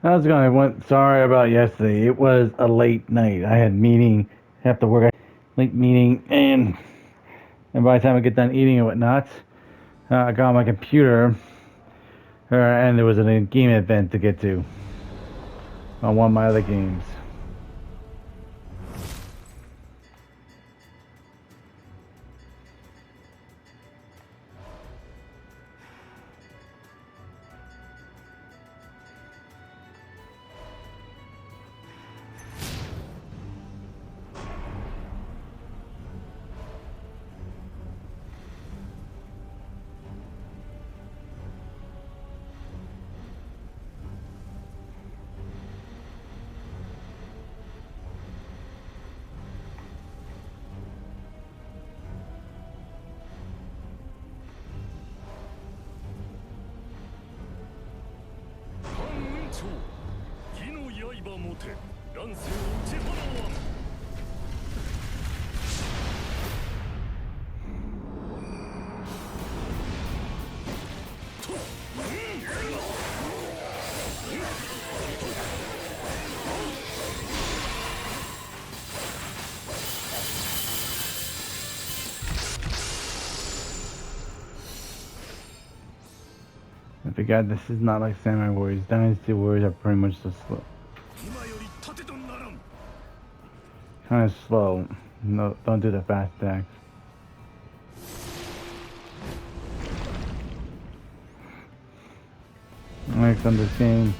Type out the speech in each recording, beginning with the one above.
How's it going? Sorry about yesterday. It was a late night. I had meeting, have to work late meeting, and by the time I get done eating and whatnot, I got on my computer, and there was a game event to get to on one of my other games. I forgot this is not like Samurai Warriors. Dynasty Warriors are pretty much so slow. Kind of slow. No, don't do the fast attacks. Next on this game.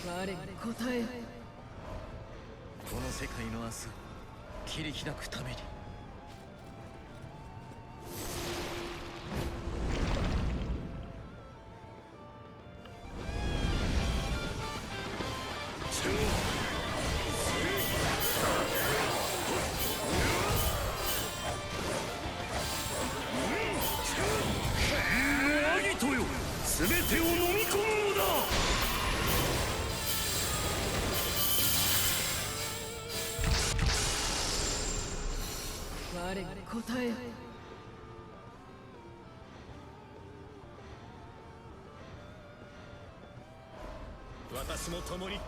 我答え。この世界の明日を切り開くために。全てを飲み込むのだ。我答え。私も共に。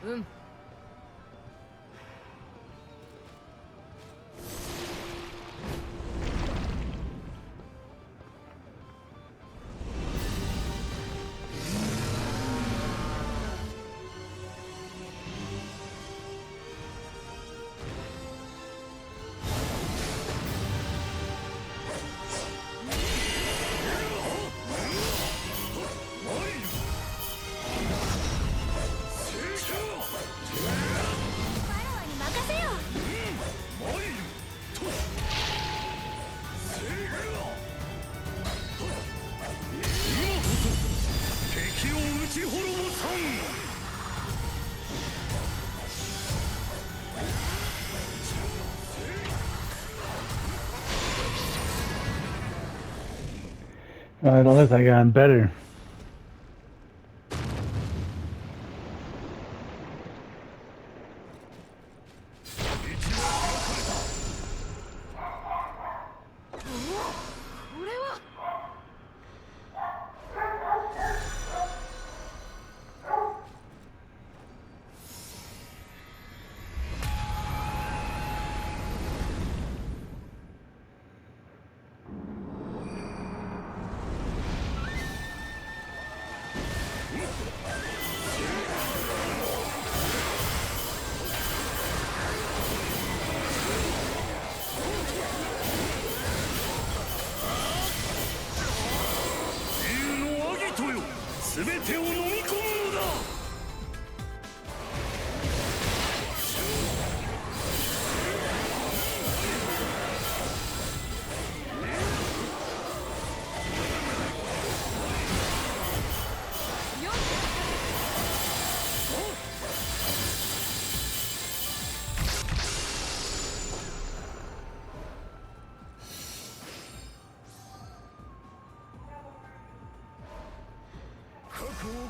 うん。I don't know if I got better.全てを飲み込むのだ。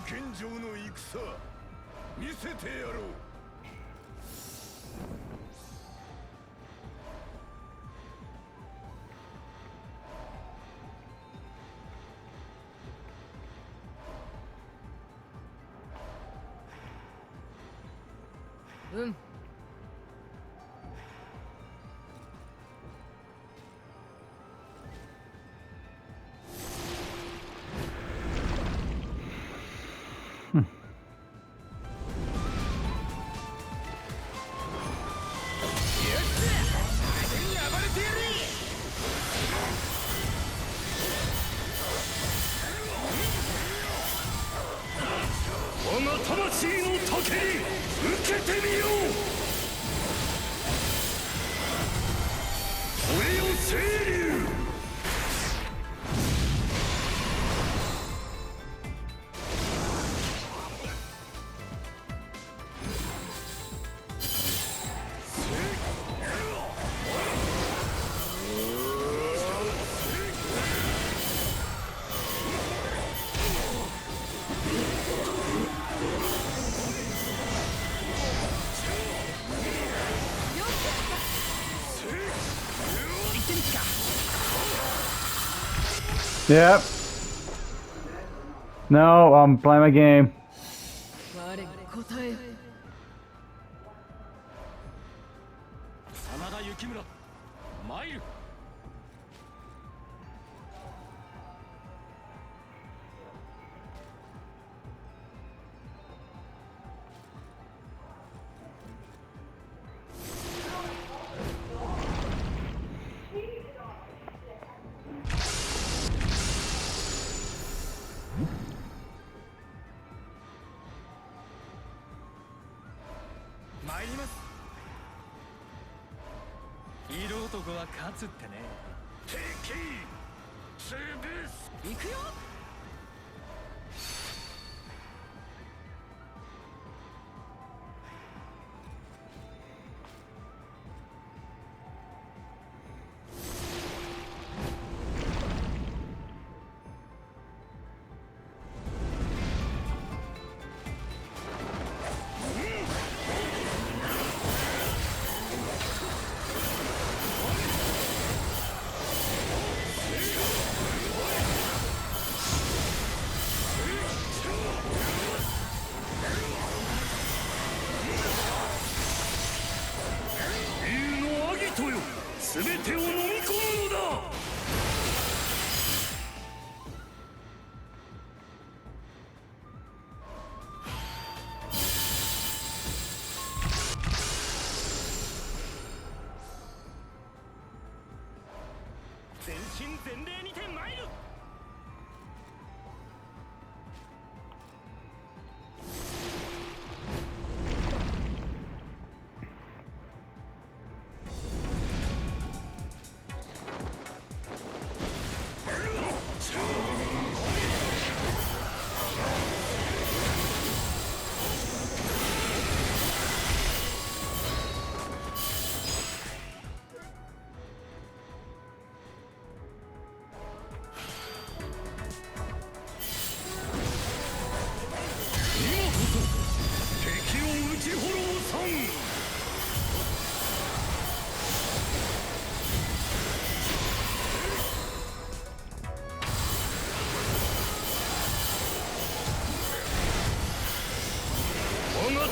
現状の戦見せてやろう。うん。我が魂の丈に受けてみよう。これよ清流。Yep. No, I'm playing my game. 我答え。真田幸村参る。色男は勝つってね。敵潰す。行くよ。全てを飲み込むのだ。全身全霊にて参る。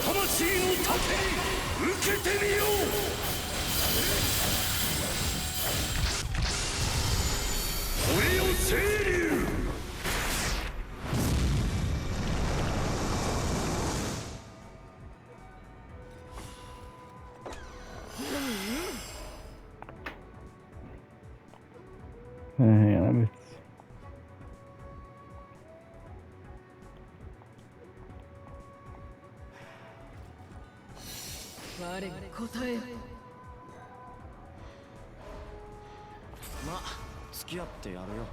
魂の盾に受けてみよう。これよ清流。Hang on, let me. 我が答え。ま、付き合ってやるよ。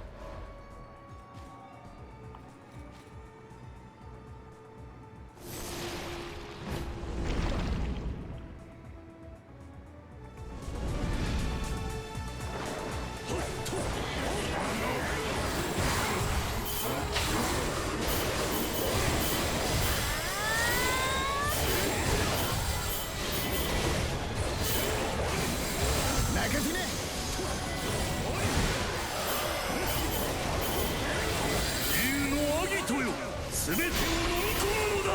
全てを飲み込むのだ。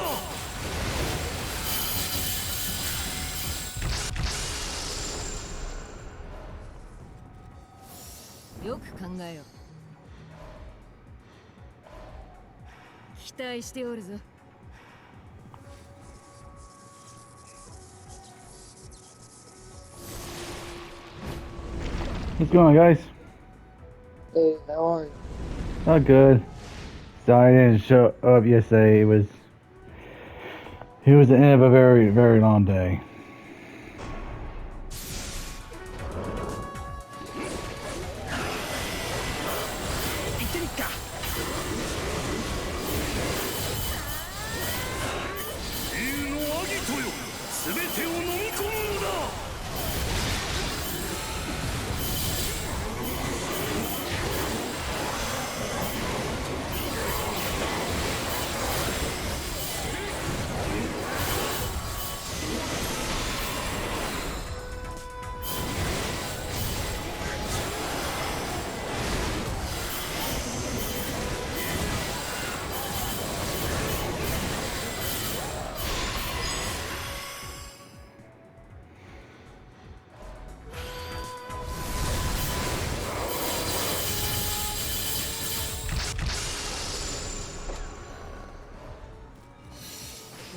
よく考えよ。期待しておるぞ。What's going on, guys? Hey, how are you? Not good. Sorry I didn't show up yesterday. It was the end of a very, very long day.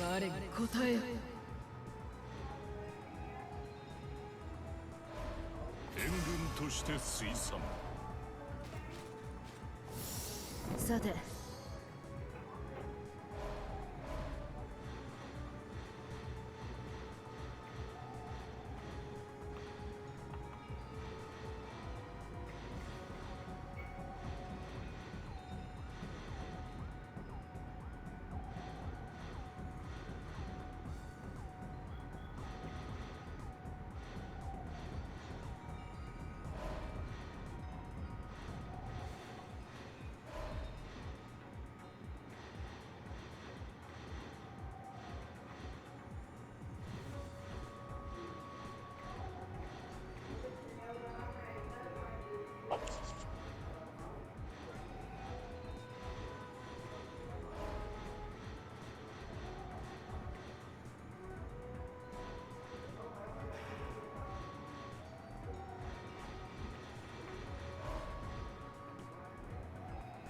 我が答え。援軍として推算。さて。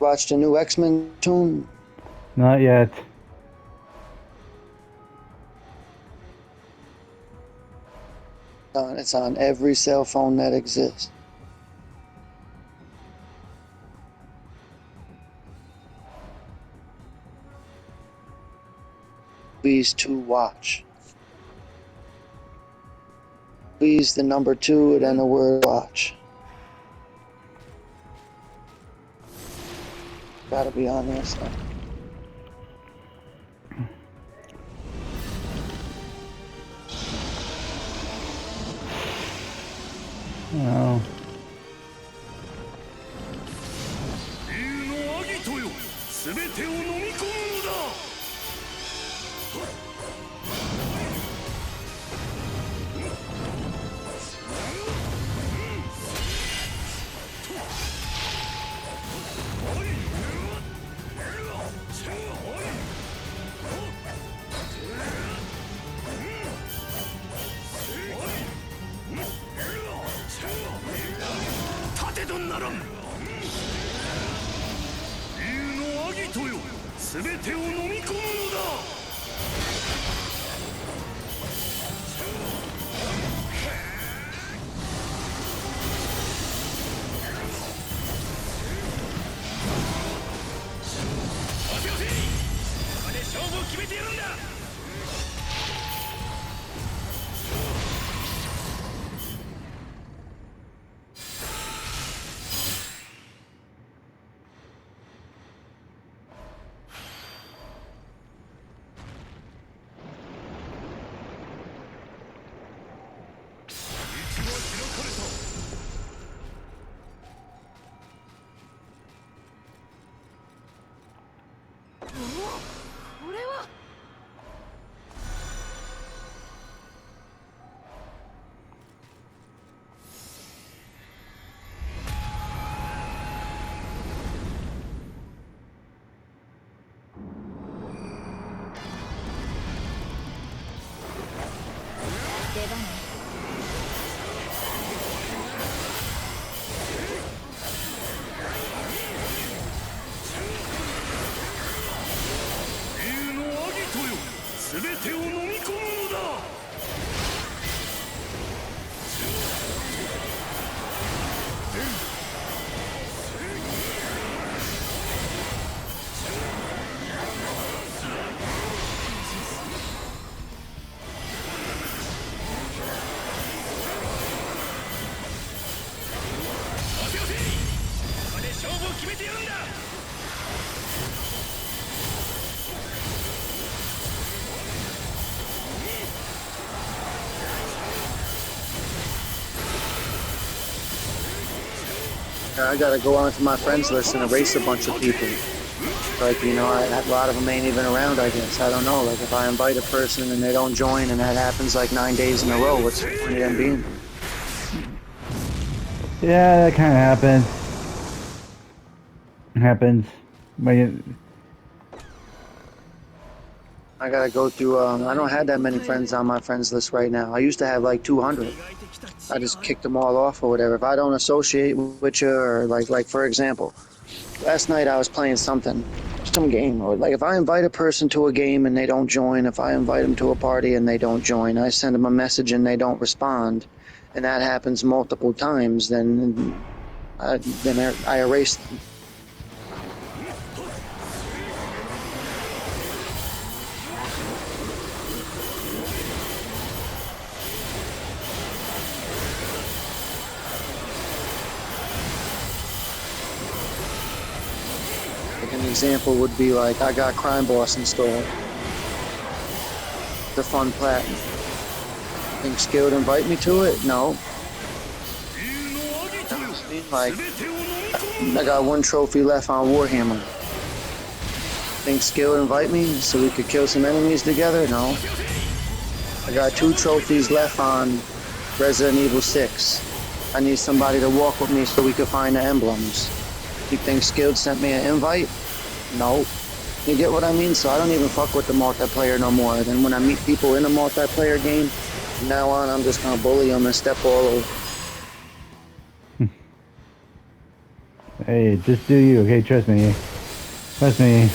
Watch the new X-Men tune. Not yet. It's on every cell phone that exists. Please to watch. Please the number 2 and then the word watch. Gotta be on there, so. Oh. 竜のアギトよ、全てを飲み込むのだ。立てとならん。竜のアギトよ、全てを飲み込むのだ。押せ押せ、ここで勝負を決めてやるんだ。これは出番ね。竜のアギトよ、全てを飲み込むのだ。押せ押せ、ここで勝負を決めてやるんだ。I gotta go onto my friends list and erase a bunch of people. Like, you know, a lot of them ain't even around, I guess. I don't know. Like, if I invite a person and they don't join and that happens like 9 days in a row, what's the point of them being? Yeah, that kind of happens. Happens. But I gotta go through, I don't have that many friends on my friends list right now. I used to have like 200. I just kicked them all off or whatever. If I don't associate with you, or like for example, last night I was playing some game, or like if I invite a person to a game and they don't join, if I invite them to a party and they don't join, I send them a message and they don't respond, and that happens multiple times, then I erase them. Like an example would be like, I got Crime Boss installed. The fun plat. Think Skill would invite me to it? No. Like, I got 1 trophy left on Warhammer. Think Skill would invite me so we could kill some enemies together? No. I got 2 trophies left on Resident Evil 6. I need somebody to walk with me so we could find the emblems. You think Skilled sent me an invite? No. You get what I mean? So I don't even fuck with the multiplayer no more. Then when I meet people in a multiplayer game, from now on I'm just gonna bully them and step all over. Hey, just do you, okay? Trust me. Trust me.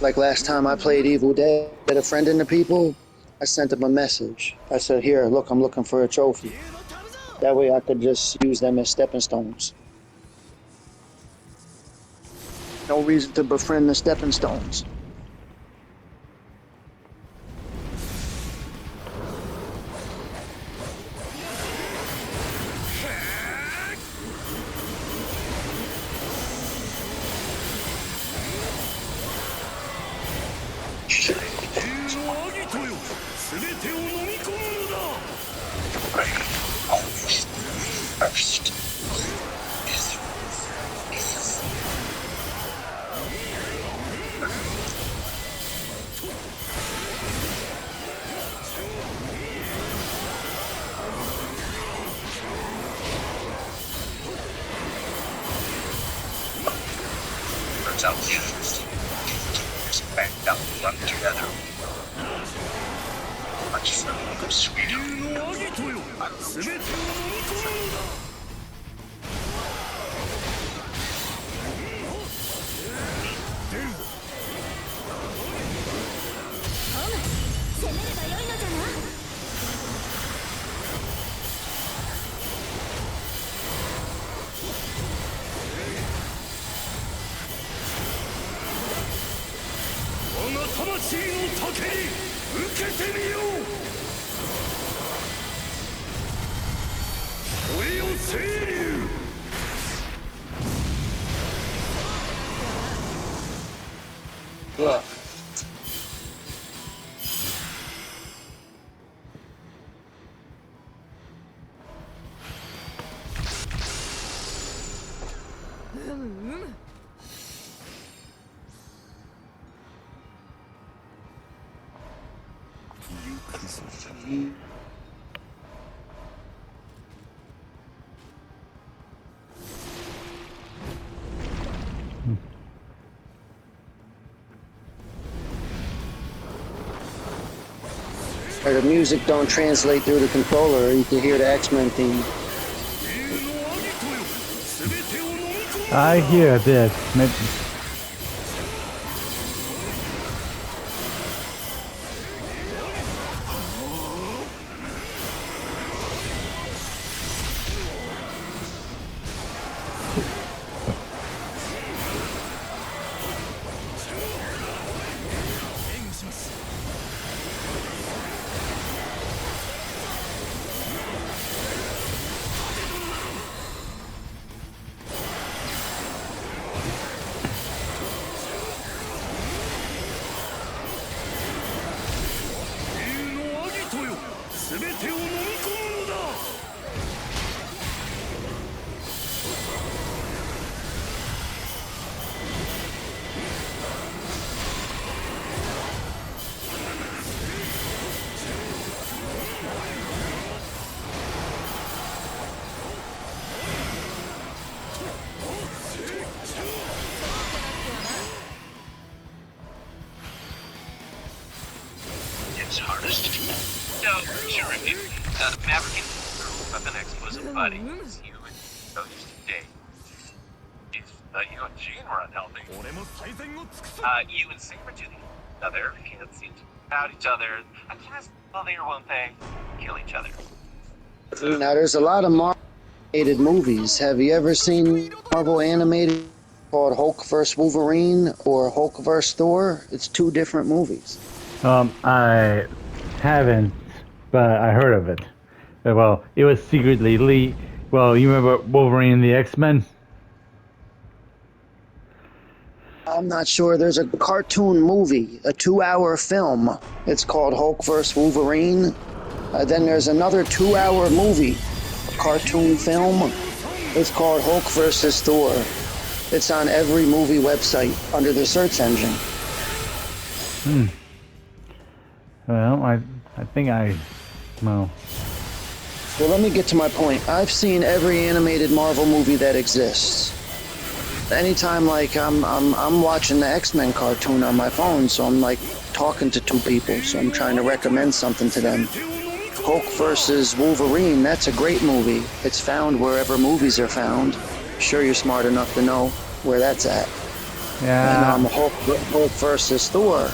Like last time I played Evil Dead, had a friend in the people, I sent him a message. I said, here, look, I'm looking for a trophy. That way I could just use them as stepping stones. No reason to befriend the stepping stones. Yeah. The music don't translate through the controller. You can hear the X-Men theme. I hear this. Maybe. Maverick and Weapon X wasn't buddy. You and so used to date. If you and Jean were unhealthy, you and Sabretooth each other can't seem to about each other. I guess will they or won't they kill each other? Now, there's a lot of Marvel animated movies. Have you ever seen Marvel animated called Hulk vs. Wolverine or Hulk vs. Thor? It's two different movies. I haven't, but I heard of it. Well, it was secretly leaked. Well, you remember Wolverine and the X-Men? I'm not sure. There's a cartoon movie, a 2-hour film. It's called Hulk vs. Wolverine. Then there's another 2-hour movie, a cartoon film. It's called Hulk vs. Thor. It's on every movie website under the search engine. Well, I think well. Well, let me get to my point. I've seen every animated Marvel movie that exists. Anytime, like, I'm watching the X-Men cartoon on my phone, so I'm like talking to two people, so I'm trying to recommend something to them. Hulk versus Wolverine, that's a great movie. It's found wherever movies are found. Sure, you're smart enough to know where that's at. Yeah. And Hulk versus Thor.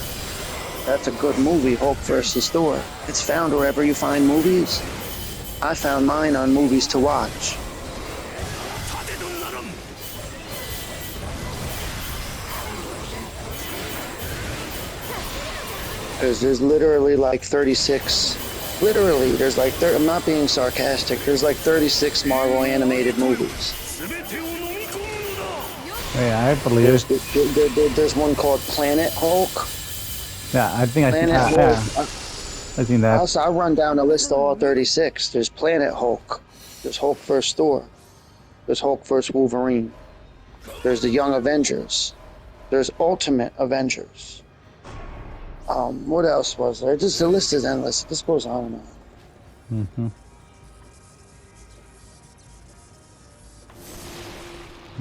That's a good movie, Hulk versus Thor. It's found wherever you find movies. I found mine on Movies to Watch. Because there's literally like 36, there's like, I'm not being sarcastic, there's like 36 Marvel animated movies. Yeah, I believe it. There's one called Planet Hulk. Yeah, I think Planet I've seen that. Also, I'll run down the list of all 36. There's Planet Hulk. There's Hulk vs. Thor. There's Hulk vs. Wolverine. There's the Young Avengers. There's Ultimate Avengers. What else was there? Just the list is endless. This goes on and on. Mm-hmm.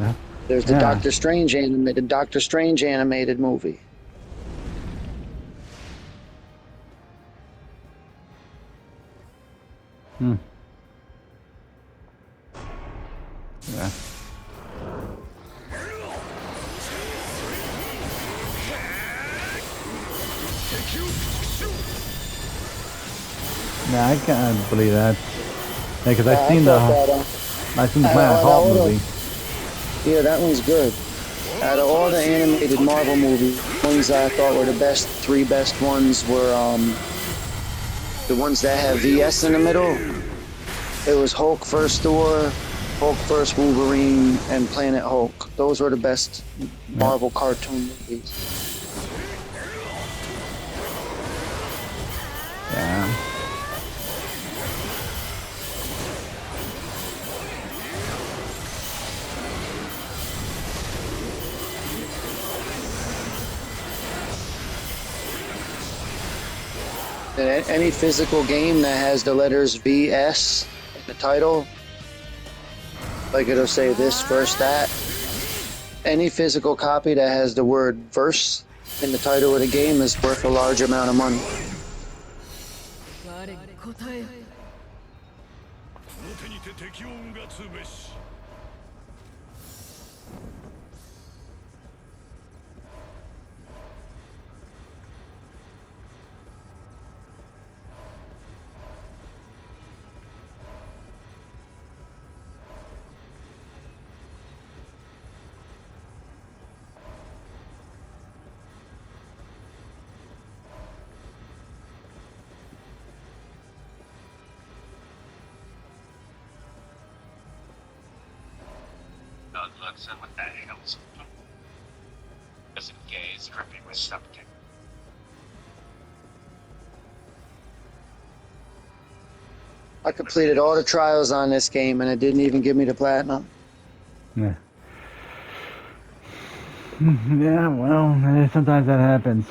Yeah. There's the Doctor Strange animated movie. Hmm. Yeah. Yeah, I can't believe that. Yeah, because I've seen the Planet Hulk movie. Yeah, that one's good. Out of all the animated Marvel movies, ones I thought were the best, three best ones were the ones that have VS in the middle. It was Hulk vs. Thor, Hulk vs. Wolverine, and Planet Hulk. Those were the best Marvel cartoon movies. Yeah. Any physical game that has the letters VS in the title, like it'll say this, verse, that. Any physical copy that has the word verse in the title of the game is worth a large amount of money. Looks in with that hills. Isn't gay, it's dripping with something. I completed all the trials on this game and it didn't even give me the platinum. Yeah. Yeah, well, sometimes that happens.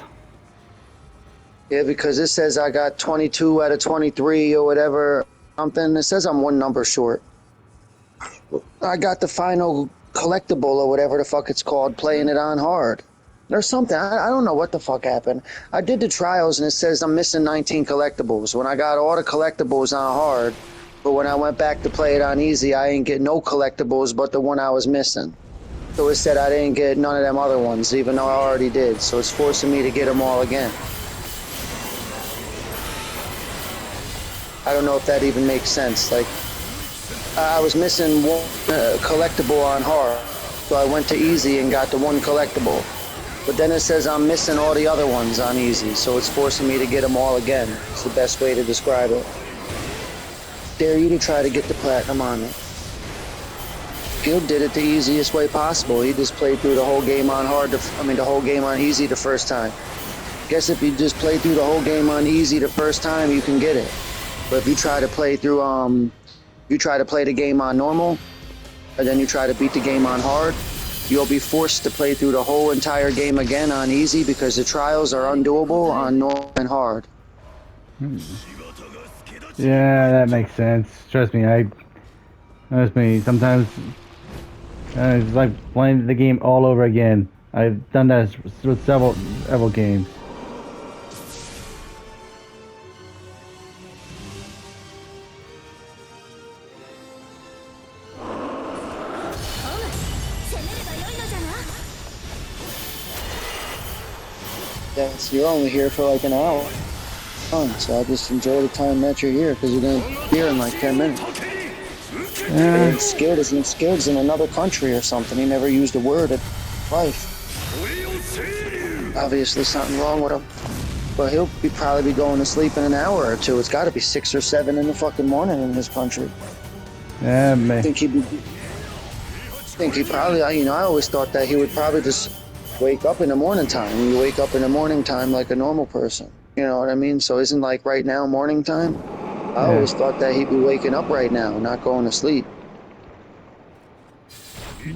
Yeah, because it says I got 22 out of 23 or whatever, something. It says I'm one number short. I got the final collectible or whatever the fuck it's called, playing it on hard. There's something, I don't know what the fuck happened. I did the trials and it says I'm missing 19 collectibles. When I got all the collectibles on hard, but when I went back to play it on easy, I didn't get no collectibles but the one I was missing. So it said I didn't get none of them other ones, even though I already did. So it's forcing me to get them all again. I don't know if that even makes sense. Like, I was missing one collectible on hard, so I went to easy and got the one collectible. But then it says I'm missing all the other ones on easy, so it's forcing me to get them all again. It's the best way to describe it. Dare you to try to get the platinum on it. Gil did it the easiest way possible. He just played through the whole game on hard, the whole game on easy the first time. Guess if you just play through the whole game on easy the first time, you can get it. But if you try to play through, you try to play the game on normal, and then you try to beat the game on hard, you'll be forced to play through the whole entire game again on easy because the trials are undoable on normal and hard. Yeah, that makes sense. Trust me, sometimes it's like playing the game all over again. I've done that with several games. Yes, you're only here for like an hour. Fun, so I just enjoy the time that you're here because you're gonna be here in like 10 minutes. And Skill's in another country or something. He never used a word in life. Obviously something wrong with him. But he'll probably be going to sleep in an hour or two. It's got to be 6 or 7 in the fucking morning in this country. Yeah, man. I think he probably, you know, I always thought that he would probably just wake up in the morning time. You wake up in the morning time like a normal person. You know what I mean? So isn't like right now morning time? I always thought that he'd be waking up right now, not going to sleep. You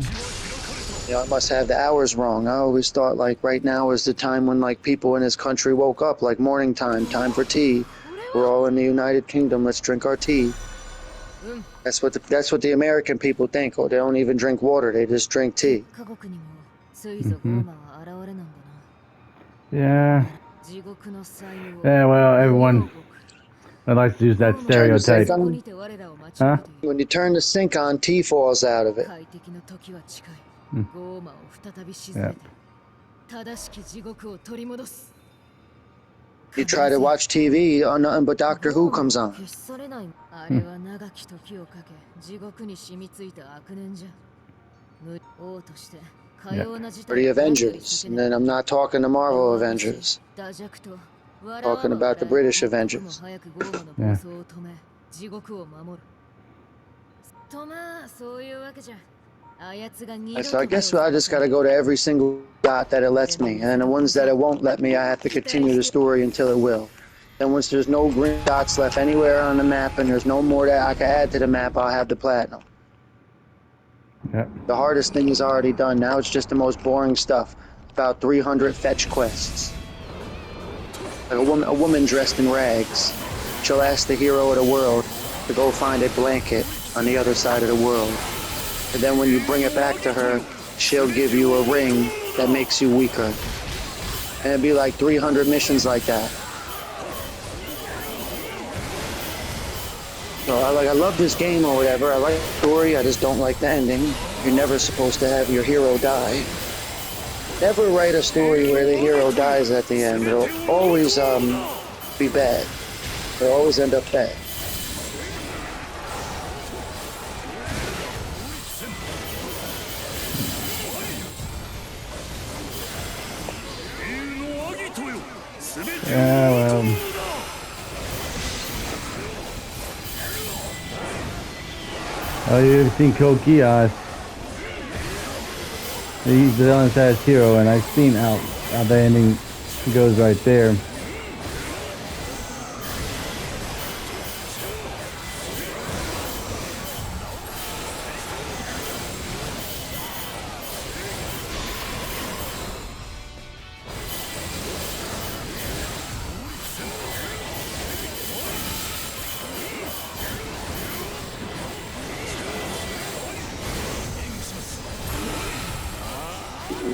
know, I must have the hours wrong. I always thought like right now is the time when like people in his country woke up, like morning time, time for tea. We're all in the United Kingdom. Let's drink our tea. That's what the American people think. Or they don't even drink water. They just drink tea. Yeah. Yeah, well, everyone likes to use that stereotype. Huh? When you turn the sink on, tea falls out of it. Yep. You try to watch TV, nothing but Doctor Who comes on. Yep. Or the Avengers. And then I'm not talking the Marvel Avengers. Talking about the British Avengers. Yeah. So I guess I just gotta go to every single dot that it lets me. And the ones that it won't let me, I have to continue the story until it will. Then once there's no green dots left anywhere on the map and there's no more that I can add to the map, I'll have the platinum. Yep. The hardest thing is already done. Now it's just the most boring stuff. About 300 fetch quests. Like a woman dressed in rags. She'll ask the hero of the world to go find a blanket on the other side of the world. And then when you bring it back to her, she'll give you a ring that makes you weaker. And it'd be like 300 missions like that. So I love this game or whatever. I like the story, I just don't like the ending. You're never supposed to have your hero die. Never write a story where the hero dies at the end. It'll always be bad. It'll always end up bad. Yeah, well. Oh, you've seen Code Geass. He's the villain's last hero, and I've seen how the ending goes right there.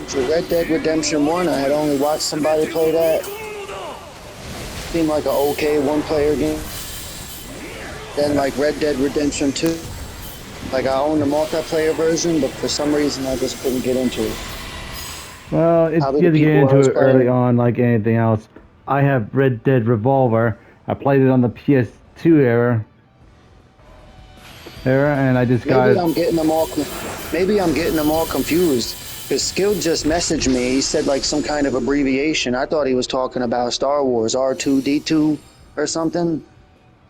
For Red Dead Redemption 1, I had only watched somebody play that. Seemed like an okay one-player game. Then like Red Dead Redemption 2, like I own the multiplayer version, but for some reason I just couldn't get into it. Well, it's you have to get into it early on like anything else. I have Red Dead Revolver. I played it on the PS2 era, and I just got. Maybe I'm getting them all confused. Because Skill just messaged me. He said like some kind of abbreviation. I thought he was talking about Star Wars, R2D2 or something.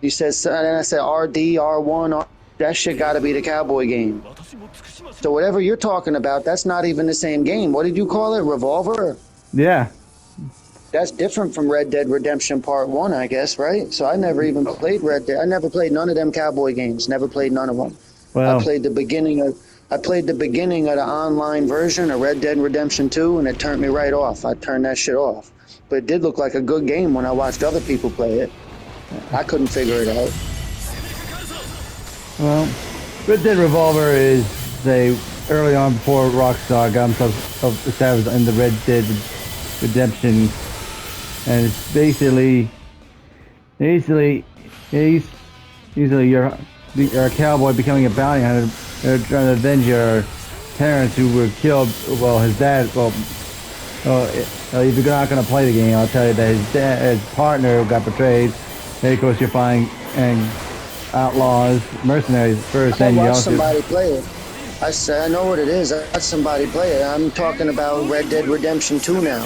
He says, and I said RD, R1, that shit gotta be the cowboy game. So whatever you're talking about, that's not even the same game. What did you call it? Revolver? Yeah. That's different from Red Dead Redemption Part 1, I guess, right? So I never even played Red Dead. I never played none of them cowboy games. Never played none of them. Well, I played the beginning of the online version of Red Dead Redemption 2, and it turned me right off. I turned that shit off. But it did look like a good game when I watched other people play it. I couldn't figure it out. Well, Red Dead Revolver is early on before Rockstar got himself established in the Red Dead Redemption, and it's basically you're a cowboy becoming a bounty hunter. They're trying to avenge your parents who were killed. Well, his dad. Well, Well, if you're not gonna play the game, I'll tell you that his partner got betrayed. Then of course you're finding outlaws, mercenaries first, I and you watched also. somebody play it. I know what it is. I watched somebody play it. I'm talking about Red Dead Redemption 2 now.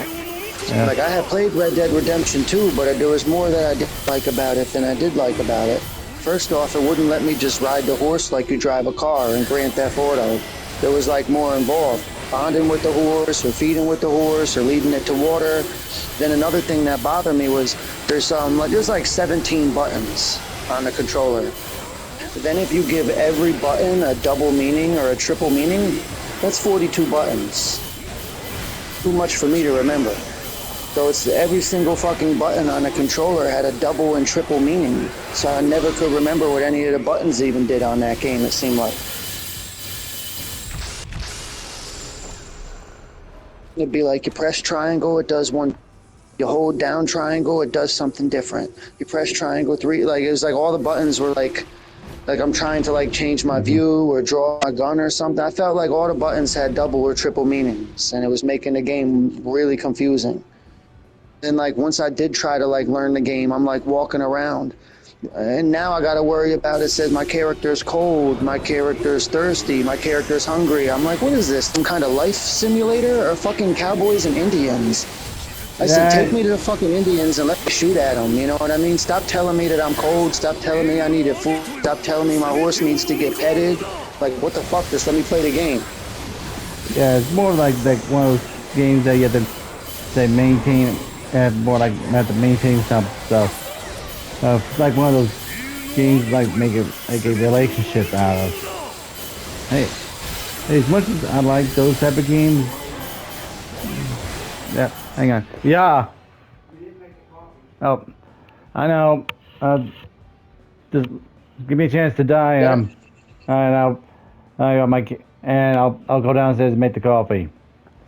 Yeah. Like, I had played Red Dead Redemption 2, but there was more that I didn't like about it than I did like about it. First off, it wouldn't let me just ride the horse like you drive a car in Grand Theft Auto. There was like more involved. Bonding with the horse, or feeding with the horse, or leading it to water. Then another thing that bothered me was there's like 17 buttons on the controller. Then if you give every button a double meaning or a triple meaning, that's 42 buttons. Too much for me to remember. So it's every single fucking button on the controller had a double and triple meaning. So I never could remember what any of the buttons even did on that game, it seemed like. It'd be like you press triangle, it does one. You hold down triangle, it does something different. You press triangle 3, like it was like all the buttons were like I'm trying to like change my view or draw my gun or something. I felt like all the buttons had double or triple meanings, and it was making the game really confusing. Then like once I did try to like learn the game, I'm like walking around, and now I gotta worry about it. Says my character's cold, my character's thirsty, my character's hungry. I'm like, what is this? Some kind of life simulator or fucking cowboys and Indians? I said, take me to the fucking Indians and let me shoot at them, you know what I mean? Stop telling me that I'm cold, stop telling me I needed food, stop telling me my horse needs to get petted. Like, what the fuck, just let me play the game. Yeah, it's more like one of those games that you have to say maintain, more like have to maintain some stuff. Like one of those games like make a relationship out of. Hey, as much as I like those type of games, yeah, hang on. Yeah. Oh, I know. Just give me a chance to die, and I'll go downstairs and make the coffee.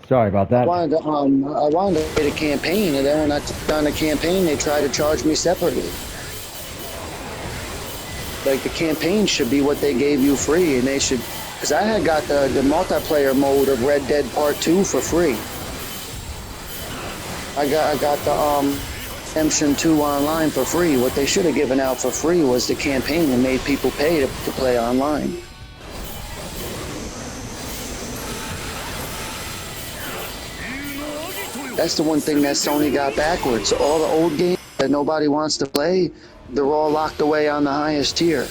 Sorry about that. I wanted to play the campaign, and then when I took on the campaign, they tried to charge me separately. Like, the campaign should be what they gave you free, and they should, because I had got the multiplayer mode of Red Dead Part 2 for free. I got the Redemption 2 online for free. What they should have given out for free was the campaign and made people pay to play online. That's the one thing that Sony got backwards. All the old games that nobody wants to play, they're all locked away on the highest tier.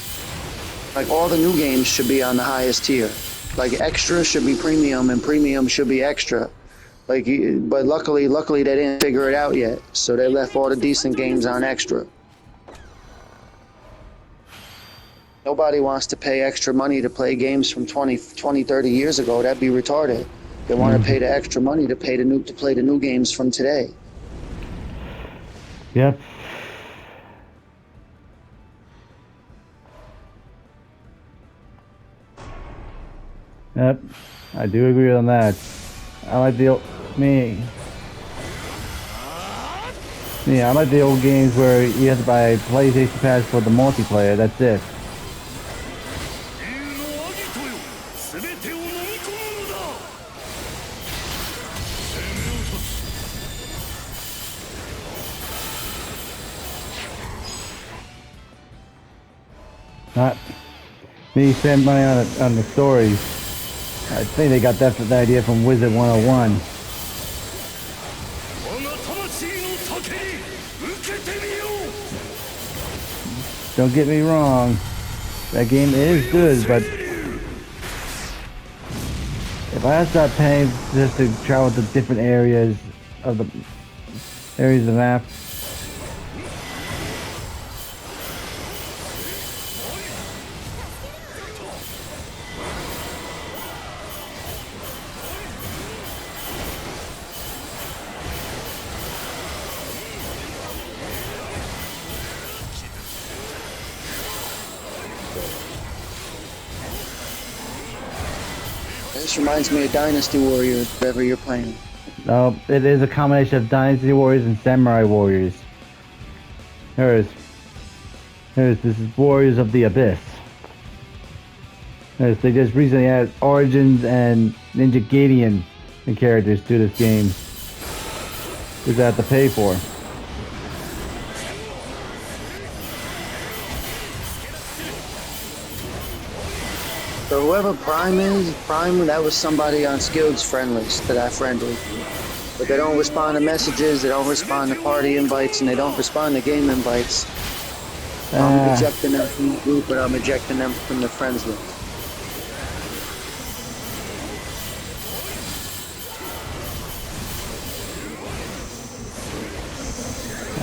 Like, all the new games should be on the highest tier. Like, extra should be premium and premium should be extra. Like, but luckily they didn't figure it out yet, so they left all the decent games on extra. Nobody wants to pay extra money to play games from 20, 30 years ago. That'd be retarded. They want to pay the extra money to play the new games from today. Yep. Yep, I do agree on that. I like the old I like the old games where you have to buy a PlayStation Pass for the multiplayer. That's it. Not me spend money on the stories. I think they got that idea from Wizard 101. Don't get me wrong, that game is good, but if I start paying just to travel to different areas of the map, This reminds me of Dynasty Warriors, whatever you're playing. No, it is a combination of Dynasty Warriors and Samurai Warriors. This is Warriors of the Abyss. They just recently added Origins and Ninja Gaiden characters to this game. Which I have to pay for. So whoever Prime is, that was somebody on Skilled's friend list that I friended. But they don't respond to messages, they don't respond to party invites, and they don't respond to game invites. I'm ejecting them from the group, but I'm ejecting them from the friends list.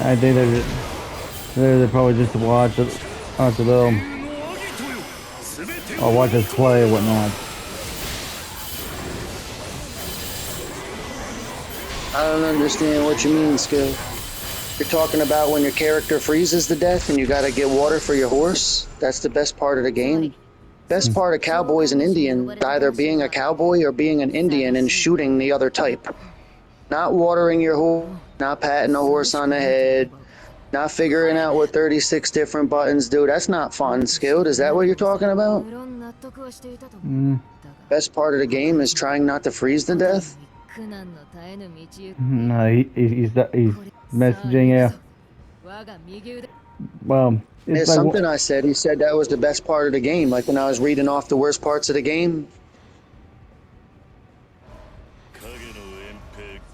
I think they're probably just to watch them, or watch us play or whatnot. I don't understand what you mean, Skill. You're talking about when your character freezes to death and you gotta get water for your horse? That's the best part of the game? Best part of cowboys and Indians is either being a cowboy or being an Indian and shooting the other type. Not watering your horse, not patting the horse on the head, not figuring out what 36 different buttons do. That's not fun, Skilled. Is that what you're talking about? Best part of the game is trying not to freeze to death? No, he's messaging you. Well, It's like something I said. He said that was the best part of the game. Like when I was reading off the worst parts of the game.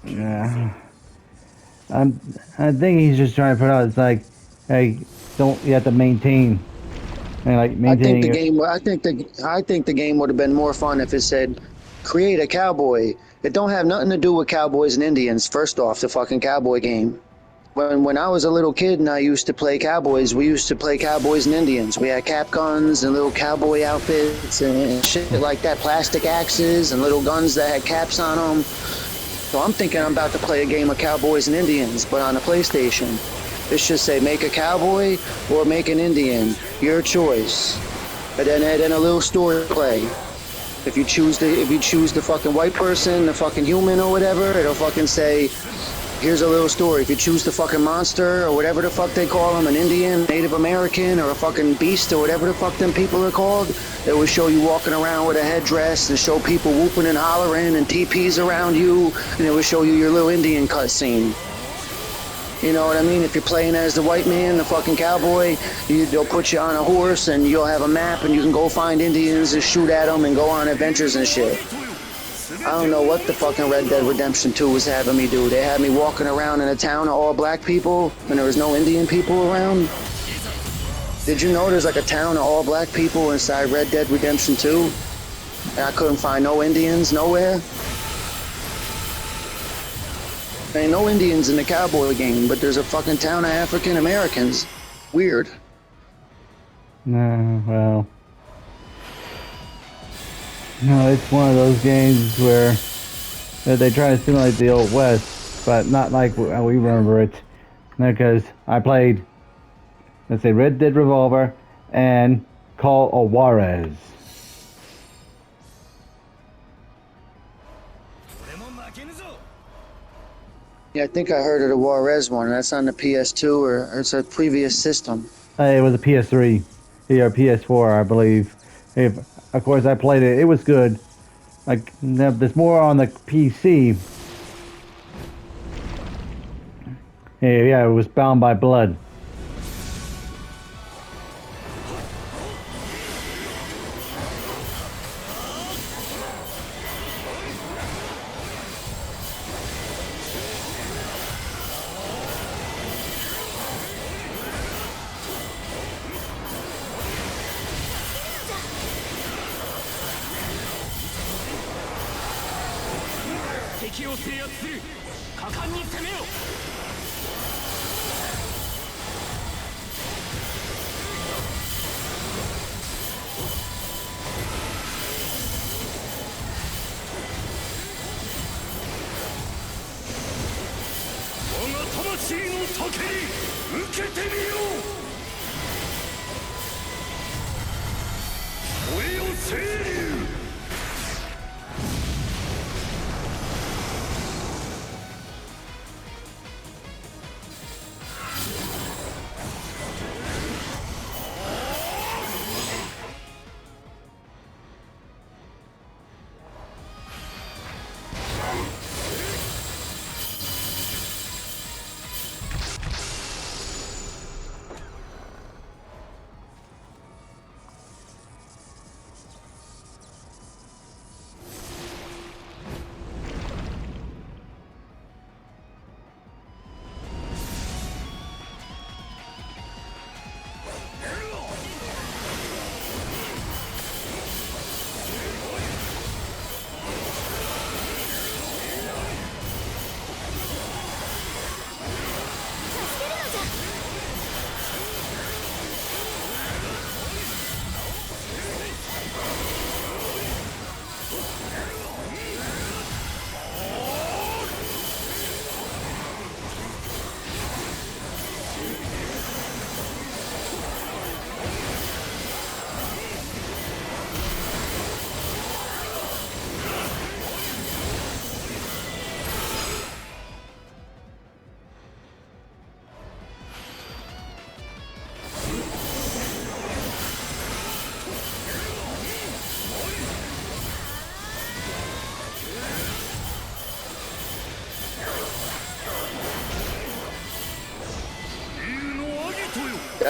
Yeah. I think he's just trying to put out. It's like, hey, you have to maintain, and like maintaining. I think the game would have been more fun if it said, create a cowboy. It don't have nothing to do with cowboys and Indians. First off, the fucking cowboy game. When I was a little kid and I used to play cowboys, we used to play cowboys and Indians. We had cap guns and little cowboy outfits and shit like that, plastic axes and little guns that had caps on them. So I'm thinking I'm about to play a game of cowboys and Indians, but on a PlayStation. It should say make a cowboy or make an Indian, your choice. And then a little story play. If you choose the fucking white person, the fucking human or whatever, it'll fucking say, here's a little story. If you choose the fucking monster or whatever the fuck they call them, an Indian, Native American, or a fucking beast or whatever the fuck them people are called, it will show you walking around with a headdress and show people whooping and hollering and teepees around you, and it will show you your little Indian cutscene. You know what I mean? If you're playing as the white man, the fucking cowboy, they'll put you on a horse and you'll have a map and you can go find Indians and shoot at them and go on adventures and shit. I don't know what the fucking Red Dead Redemption 2 was having me do. They had me walking around in a town of all black people and there was no Indian people around. Did you know there's like a town of all black people inside Red Dead Redemption 2? And I couldn't find no Indians nowhere? There ain't no Indians in the cowboy game, but there's a fucking town of African Americans. Weird. No, well. No, it's one of those games where they try to simulate the Old West, but not like how we remember it. Because I played, let's say, Red Dead Revolver and Call of Juarez. Yeah, I think I heard of the Juarez one. That's on the PS2 or it's a previous system. It was a PS3, or PS4, I believe. Of course, I played it. It was good. Like, there's more on the PC. Yeah, it was Bound by Blood.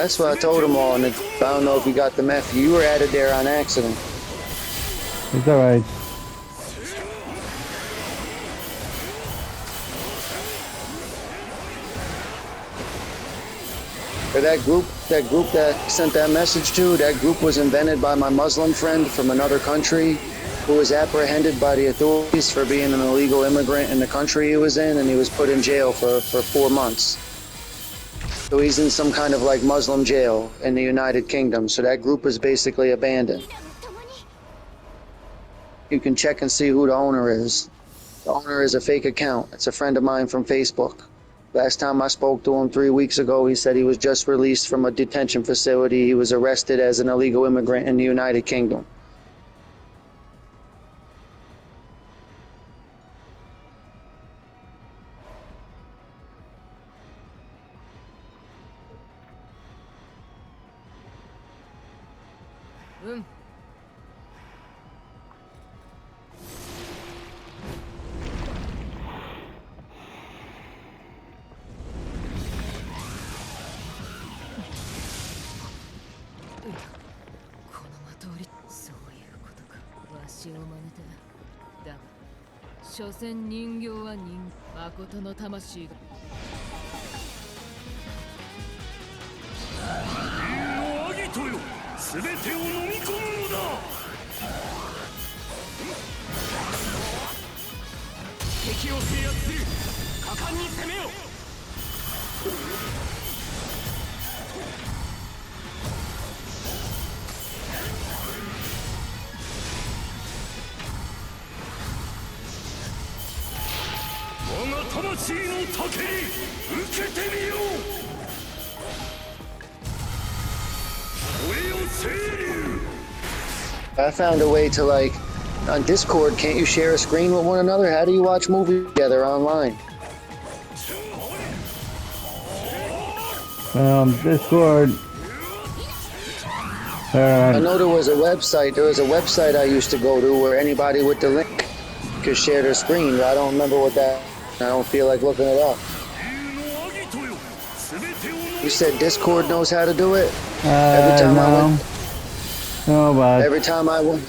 That's what I told them all, and I don't know if you got the meth. You were added there on accident. It's alright. Or that group that sent that message to, that group was invented by my Muslim friend from another country who was apprehended by the authorities for being an illegal immigrant in the country he was in, and he was put in jail for 4 months. So he's in some kind of like Muslim jail in the United Kingdom. So that group is basically abandoned. You can check and see who the owner is. The owner is a fake account. It's a friend of mine from Facebook. Last time I spoke to him 3 weeks ago, he said he was just released from a detention facility. He was arrested as an illegal immigrant in the United Kingdom. I found a way to, like, on Discord, can't you share a screen with one another? How do you watch movies together online? Discord. I know there was a website I used to go to where anybody with the link could share their screen, but I don't remember what that. I don't feel like looking it up. You said Discord knows how to do it? Every time I went,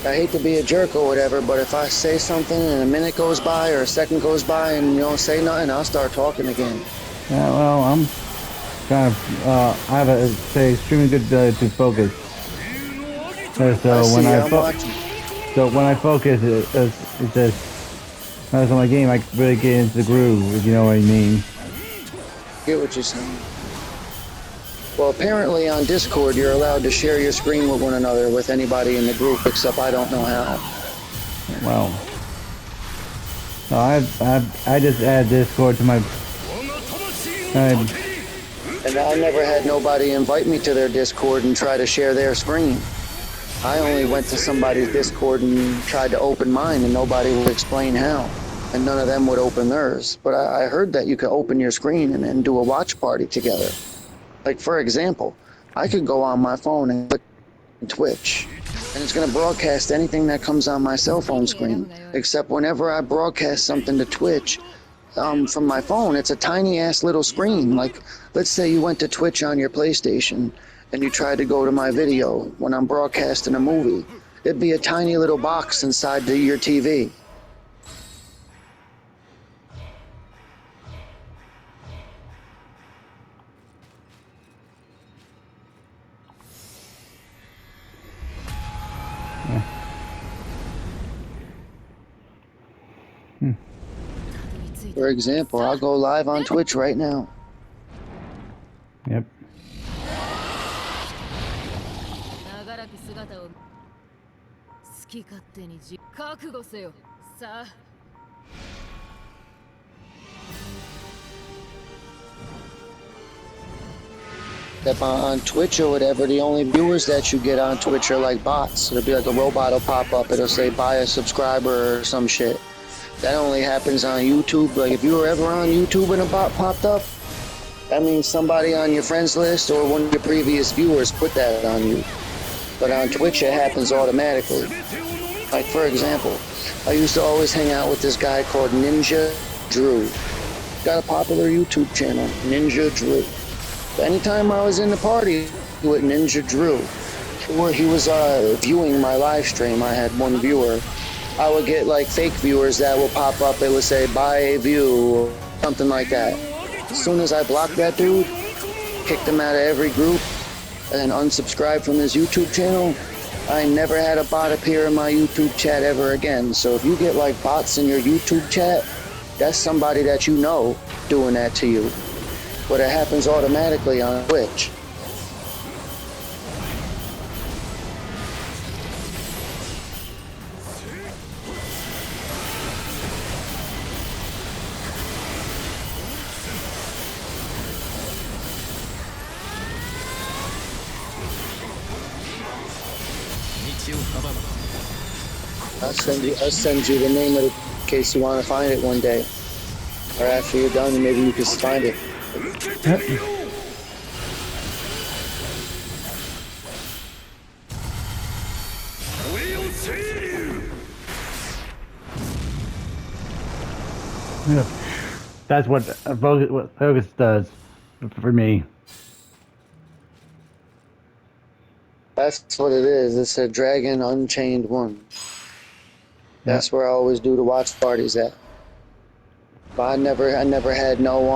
I hate to be a jerk or whatever, but if I say something and a minute goes by or a second goes by and you don't say nothing, I'll start talking again. Yeah, well, I'm kind of, I have a, say, extremely good ability to focus. So when I focus, it's just, when I was on my game, I really get into the groove, if you know what I mean. Get what you're saying. Well, apparently on Discord, you're allowed to share your screen with one another with anybody in the group, except I don't know how. Well, I just add Discord to my. And I never had nobody invite me to their Discord and try to share their screen. I only went to somebody's Discord and tried to open mine, and nobody would explain how. And none of them would open theirs. But I heard that you could open your screen and then do a watch party together. Like, for example, I could go on my phone and click Twitch, and it's going to broadcast anything that comes on my cell phone screen. Except whenever I broadcast something to Twitch from my phone, it's a tiny-ass little screen. Like, let's say you went to Twitch on your PlayStation, and you tried to go to my video when I'm broadcasting a movie. It'd be a tiny little box inside your TV. For example, I'll go live on Twitch right now. Yep. If on Twitch or whatever, the only viewers that you get on Twitch are like bots. It'll be like a robot will pop up. It'll say buy a subscriber or some shit. That only happens on YouTube. Like, if you were ever on YouTube and a bot popped up, that means somebody on your friends list or one of your previous viewers put that on you. But on Twitch, it happens automatically. Like, for example, I used to always hang out with this guy called Ninja Drew. Got a popular YouTube channel, Ninja Drew. Anytime I was in the party with Ninja Drew, or he was viewing my live stream, I had one viewer, I would get like fake viewers that will pop up. It would say buy a view or something like that. As soon as I blocked that dude, kicked him out of every group, and then unsubscribed from his YouTube channel, I never had a bot appear in my YouTube chat ever again. So if you get like bots in your YouTube chat, that's somebody that you know doing that to you. But it happens automatically on Twitch. I'll send you the name of it in case you want to find it one day. Or after you're done, maybe you can find it. Yeah. That's what Focus does for me. That's what it is. It's a Dragon Unchained 1. That's where I always do the watch parties at. But I never had no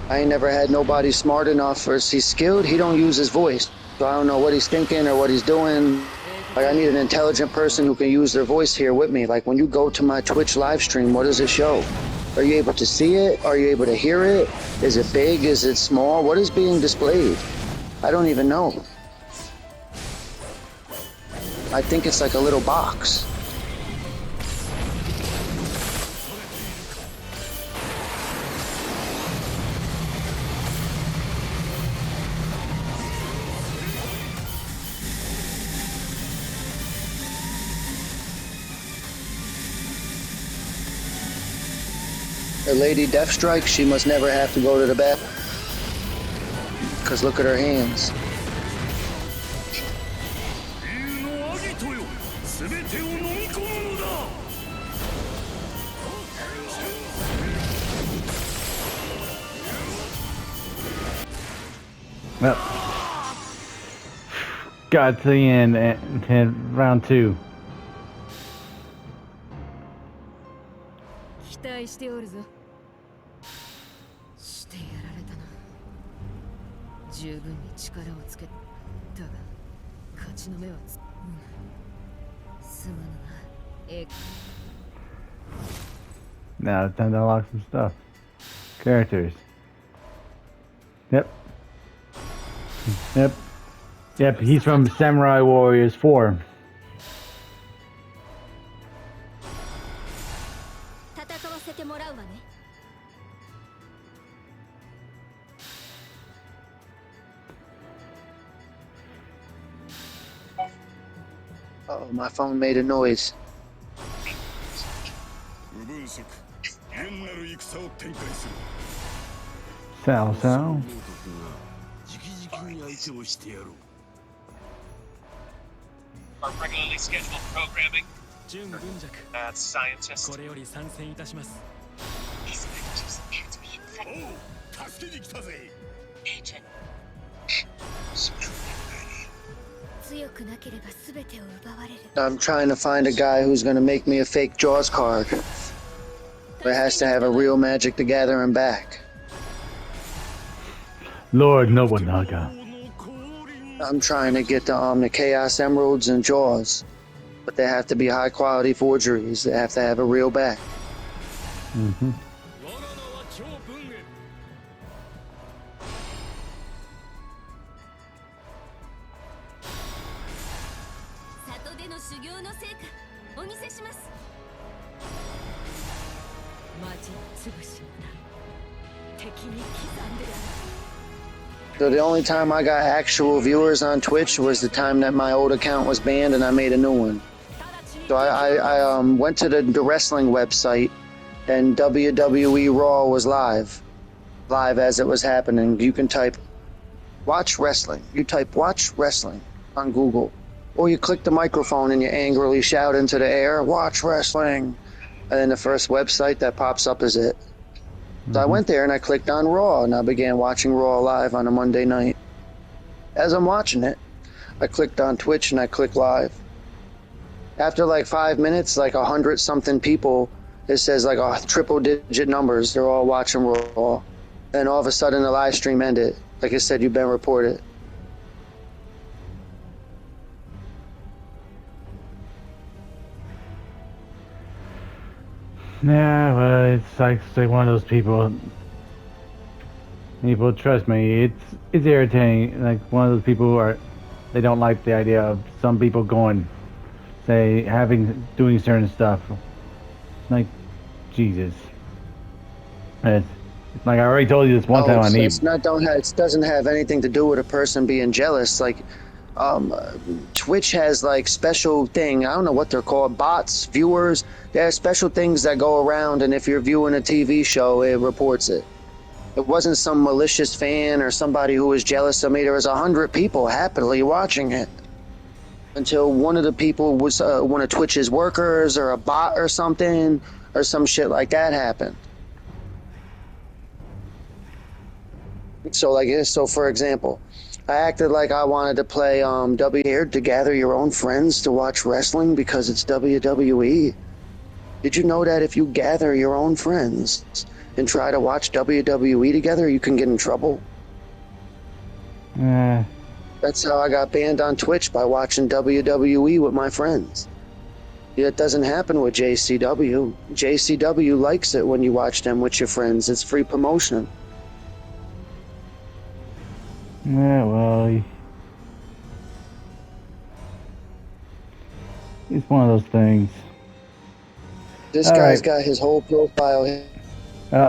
I ain't never had nobody smart enough, or he's skilled, he don't use his voice. So I don't know what he's thinking or what he's doing. Like, I need an intelligent person who can use their voice here with me. Like, when you go to my Twitch live stream, what does it show? Are you able to see it? Are you able to hear it? Is it big? Is it small? What is being displayed? I don't even know. I think it's like a little box. Lady Deathstrike, she must never have to go to the bathroom. Because look at her hands. Yep. Got to the end and round 2. 期待しておるぞ。してやられたな。十分に力をつけたが勝ちの目はすまぬな。Now it's time to unlock some stuff. Characters. Yep. Yep, he's from Samurai Warriors 4. Oh, my phone made a noise. Sao. Our regularly scheduled programming. Mad scientist. He's just Agent. I'm trying to find a guy who's gonna make me a fake Jaws card. But it has to have a real Magic the Gathering back. Lord Nobunaga. I'm trying to get the Chaos Emeralds and Jaws. But they have to be high quality forgeries. They have to have a real back. Mm-hmm. So the only time I got actual viewers on Twitch was the time that my old account was banned and I made a new one. So I went to the wrestling website and WWE Raw was live as it was happening. You can type watch wrestling. You type watch wrestling on Google. Or you click the microphone and you angrily shout into the air, watch wrestling. And then the first website that pops up is it. So I went there and I clicked on Raw and I began watching Raw live on a Monday night. As I'm watching it, I clicked on Twitch and I clicked live. After like 5 minutes, like 100-something people, it says like a triple-digit numbers, they're all watching Raw. And all of a sudden the live stream ended. Like I said, you've been reported. Yeah, well, it's like one of those people. People, trust me, it's irritating. Like one of those people who they don't like the idea of some people going, say, doing certain stuff. Like, Jesus. It's like I already told you this one time on it doesn't have anything to do with a person being jealous. Like, Twitch has like special thing. I don't know what they're called. Bots, viewers. There are special things that go around, and if you're viewing a TV show, it reports it. It wasn't some malicious fan or somebody who was jealous of me. There was 100 people happily watching it. Until one of the people was one of Twitch's workers or a bot or something, or some shit like that happened. So for example, I acted like I wanted to play to gather your own friends to watch wrestling because it's WWE. Did you know that if you gather your own friends and try to watch WWE together, you can get in trouble? That's how I got banned on Twitch, by watching WWE with my friends. It doesn't happen with JCW. JCW likes it when you watch them with your friends. It's free promotion. Yeah, well, it's one of those things. This guy's got his whole profile.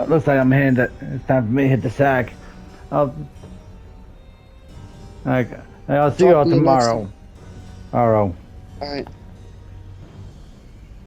Looks like it's time for me to hit the sack. I'll see you all tomorrow. All right.